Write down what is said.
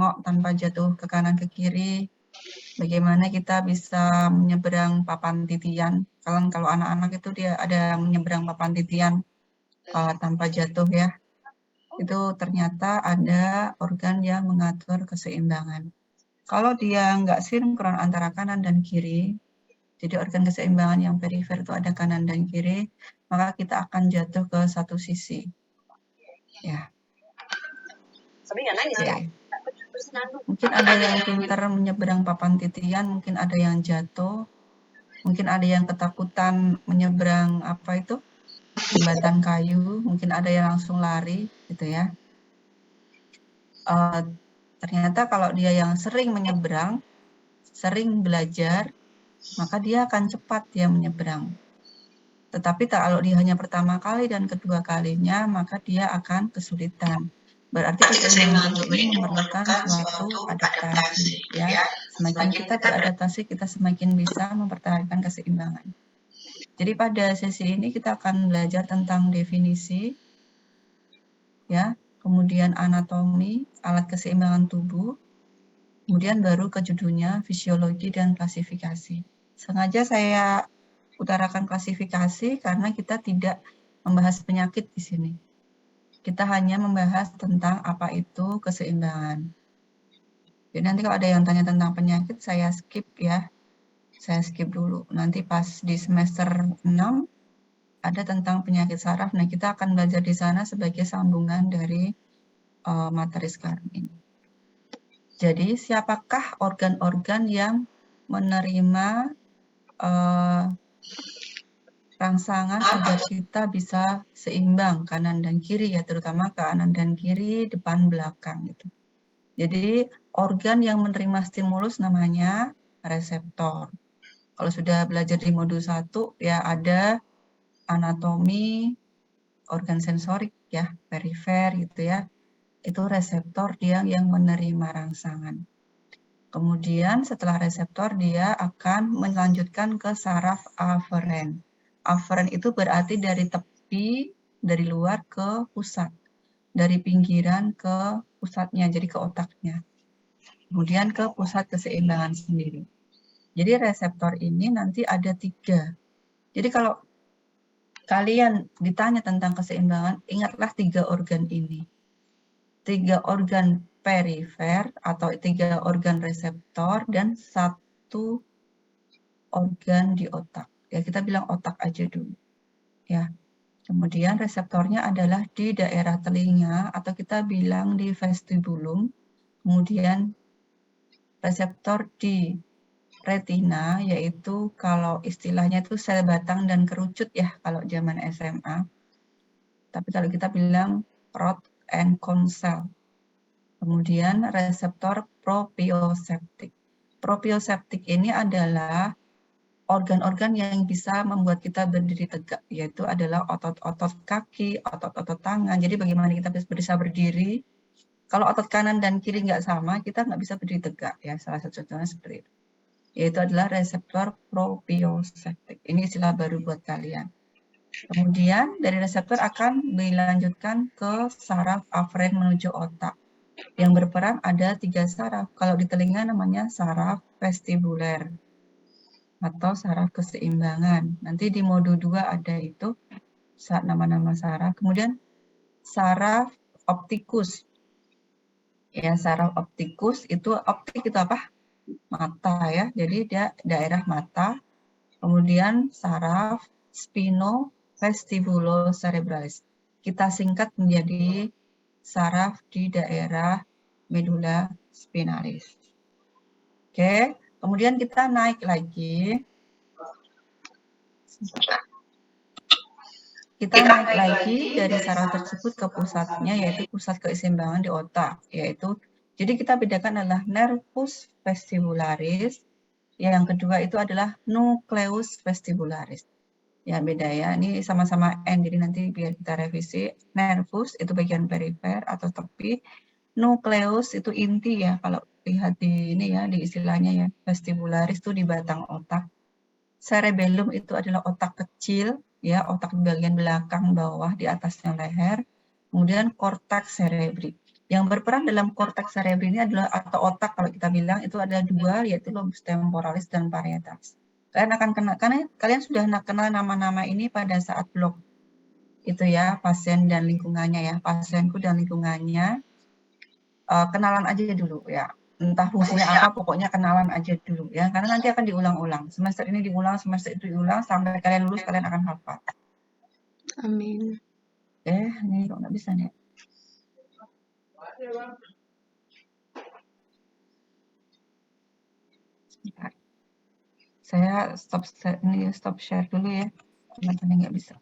tengok tanpa jatuh ke kanan ke kiri. Bagaimana kita bisa menyeberang papan titian. Kalau anak-anak itu dia ada menyeberang papan titian tanpa jatuh ya. Itu ternyata ada organ yang mengatur keseimbangan. Kalau dia nggak sinkron antara kanan dan kiri, jadi organ keseimbangan yang perifer itu ada kanan dan kiri, maka kita akan jatuh ke satu sisi. Ya. Okay. Mungkin ada yang pintar menyeberang papan titian, mungkin ada yang jatuh, mungkin ada yang ketakutan menyeberang apa itu jembatan kayu, mungkin ada yang langsung lari, gitu ya. Ternyata kalau dia yang sering menyeberang, sering belajar, maka dia akan cepat dia menyeberang. Tetapi kalau dia hanya pertama kali dan kedua kalinya, maka dia akan kesulitan. Berarti keseimbangan tubuh ini memerlukan suatu adaptasi. Ya, semakin kita beradaptasi, kita semakin bisa mempertahankan keseimbangan. Jadi pada sesi ini kita akan belajar tentang definisi, ya, kemudian anatomi, alat keseimbangan tubuh, kemudian baru ke judulnya fisiologi dan klasifikasi. Sengaja saya utarakan klasifikasi karena kita tidak membahas penyakit di sini. Kita hanya membahas tentang apa itu keseimbangan. Jadi nanti kalau ada yang tanya tentang penyakit, saya skip ya. Saya skip dulu. Nanti pas di semester 6 ada tentang penyakit saraf. Nah, kita akan belajar di sana sebagai sambungan dari materi sekarang ini. Jadi, siapakah organ-organ yang menerima rangsangan agar kita bisa seimbang kanan dan kiri ya, terutama kanan dan kiri, depan belakang gitu. Jadi organ yang menerima stimulus namanya reseptor. Kalau sudah belajar di modul 1 ya ada anatomi organ sensorik ya, perifer gitu ya. Itu reseptor dia yang menerima rangsangan. Kemudian setelah reseptor dia akan melanjutkan ke saraf aferen. Aferen itu berarti dari tepi, dari luar ke pusat. Dari pinggiran ke pusatnya, jadi ke otaknya. Kemudian ke pusat keseimbangan sendiri. Jadi reseptor ini nanti ada 3. Jadi kalau kalian ditanya tentang keseimbangan, ingatlah 3 organ ini. 3 organ perifer atau 3 organ reseptor dan 1 organ di otak. Ya, kita bilang otak aja dulu. Ya. Kemudian reseptornya adalah di daerah telinga atau kita bilang di vestibulum. Kemudian reseptor di retina, yaitu kalau istilahnya itu sel batang dan kerucut ya kalau zaman SMA. Tapi kalau kita bilang rod and cone cell. Kemudian reseptor proprioseptik. Proprioseptik ini adalah organ-organ yang bisa membuat kita berdiri tegak, yaitu adalah otot-otot kaki, otot-otot tangan. Jadi bagaimana kita bisa berdiri? Kalau otot kanan dan kiri nggak sama, kita nggak bisa berdiri tegak. Ya, salah satu contohnya seperti itu. Yaitu adalah reseptor proprioseptik. Ini istilah baru buat kalian. Kemudian dari reseptor akan dilanjutkan ke saraf aferen menuju otak. Yang berperan ada 3 saraf. Kalau di telinga namanya saraf vestibuler atau saraf keseimbangan. Nanti di modul 2 ada itu nama-nama saraf. Kemudian saraf optikus. Ya, saraf optikus itu optik itu apa? Mata ya. Jadi dia daerah mata. Kemudian saraf spino-vestibulocerebralis. Kita singkat menjadi saraf di daerah medula spinalis. Oke, kemudian kita naik lagi. Kita naik lagi dari saraf tersebut ke pusatnya, yaitu pusat keseimbangan di otak. Jadi kita bedakan adalah nervus vestibularis. Yang kedua itu adalah nucleus vestibularis. Ya beda ya, ini sama-sama N, jadi nanti biar kita revisi. Nervus itu bagian perifer atau tepi. Nucleus itu inti ya, kalau lihat di ini ya, di istilahnya ya. Vestibularis itu di batang otak. Cerebellum itu adalah otak kecil, ya, otak di bagian belakang bawah di atasnya leher. Kemudian korteks cerebri. Yang berperan dalam korteks cerebri ini adalah, atau otak kalau kita bilang, itu ada dua, yaitu lobus temporalis dan parietas. Kalian akan kenal, karena kalian sudah kenal nama-nama ini pada saat blog itu ya, pasien dan lingkungannya ya, pasienku dan lingkungannya. Kenalan aja dulu ya, entah fungsinya apa, pokoknya kenalan aja dulu ya, karena nanti akan diulang-ulang. Semester ini diulang, semester itu diulang, sampai kalian lulus kalian akan hafal. Amin. Ini kok nggak bisa nih. Sebentar. Saya stop share dulu ya, teman-teman nggak bisa.